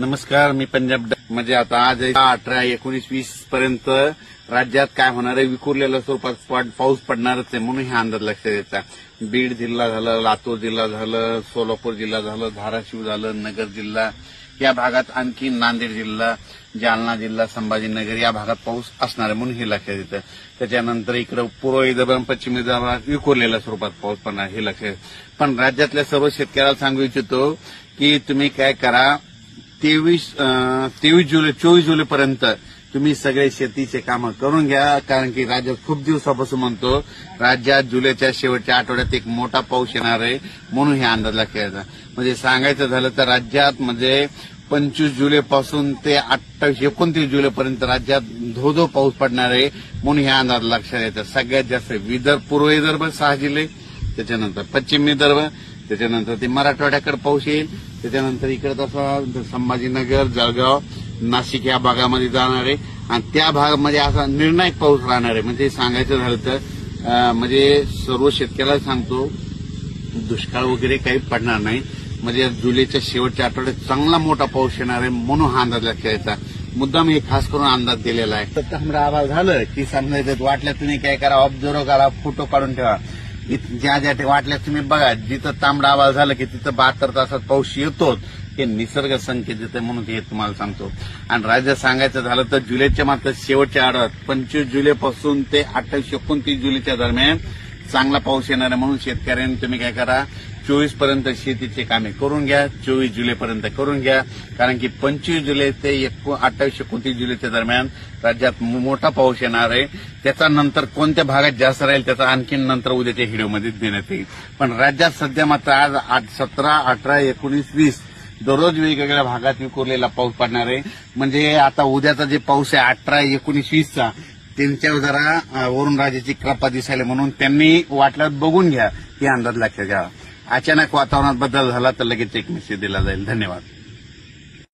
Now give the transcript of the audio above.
नमस्कार, मी पंजाब म्हणजे आता आज 18, 19, 20 पर्यंत राज्यात काय होणार आहे, विखुरलेल्या स्वरूपात पाऊस पडणारच आहे म्हणून हे अंदाज लक्षात येतात. बीड जिल्हा झालं, लातूर जिल्हा झालं, सोलापूर जिल्हा झालं, धाराशिव झालं, नगर जिल्हा या भागात, आणखी नांदेड जिल्हा, जालना जिल्हा, संभाजीनगर या भागात पाऊस असणार आहे म्हणून हे लक्षात येतं. त्याच्यानंतर इकडे पूर्व विदर्भ, पश्चिम विदर्भात विखुरलेल्या स्वरूपात पाऊस पडणार हे लक्षात येतं. पण राज्यातल्या सर्व शेतकऱ्याला सांगू इच्छितो की तुम्ही काय करा, 23 जुलैपर्यंत तुम्ही सगळे शेतीचे कामं करून घ्या. कारण की राज्यात खूप दिवसापासून म्हणतो राज्यात जुलैच्या शेवटच्या आठवड्यात एक मोठा पाऊस येणार आहे म्हणून हे अंदाज लक्षात येतात. म्हणजे सांगायचं झालं तर राज्यात म्हणजे 25 जुलैपासून ते 29 जुलैपर्यंत राज्यात धोधो पाऊस पडणार आहे म्हणून हे अंदाज लक्षात येतात. सगळ्यात जास्त पूर्व विदर्भ 6 जिल्हे, त्याच्यानंतर पश्चिम विदर्भ, त्याच्यानंतर ते मराठवाड्याकडे पाऊस येईल, त्याच्यानंतर इकडे तसा संभाजीनगर, जळगाव, नाशिक या भागामध्ये जाणार आहे आणि त्या भागामध्ये असा निर्णायक पाऊस राहणार आहे. म्हणजे सांगायचं झालं तर म्हणजे सर्व शेतकऱ्याला सांगतो दुष्काळ वगैरे काही पडणार नाही. म्हणजे जुलैच्या शेवटच्या आठवड्यात चांगला मोठा पाऊस येणार आहे म्हणून हा अंदाज लक्षात यायचा. मुद्दाम हे खास करून अंदाज दिलेला आहे. तर तांबडा आभाळ झालं की समजायचं वाटल्या तुम्ही काय करा, ऑब्झर्व करा, फोटो काढून ठेवा. ज्या ज्या वाटल्या तुम्ही बघा, जिथं तांबडा आभाळ झालं की तिथं 72 तासात पाऊस येतोच. हे निसर्ग संकेत देते म्हणून हे तुम्हाला सांगतो. आणि राज्यात सांगायचं झालं तर जुलैच्या मात्र शेवटच्या आठवड्यात 25 जुलैपासून ते 28-29 जुलैच्या दरम्यान चांगला पाऊस येणार आहे म्हणून शेतकऱ्यांनी तुम्ही काय करा, 24 पर्यंत शेतीची कामे करून घ्या, 24 जुलैपर्यंत करून घ्या. कारण की 25 जुलै ते 28-29 जुलैच्या दरम्यान राज्यात मोठा पाऊस येणार आहे. त्याचा नंतर कोणत्या भागात जास्त राहील त्याचा आणखी नंतर उद्याच्या व्हिडिओमध्ये देण्यात येईल. पण राज्यात सध्या मात्र आज 17, 18, 19, 20 दररोज वेगवेगळ्या भागात विखुरलेला पाऊस पडणार आहे. म्हणजे आता उद्याचा जे पाऊस आहे 18, 19, 20चा त्यांच्यावर जरा वरून राजाची कृपा दिसायला म्हणून त्यांनी वाटल्यात बघून घ्या, ही अंदाज लक्षात घ्यावा. अचानक वातावरणात बदल झाला तर लगेच एक मेसेज दिला जाईल. धन्यवाद.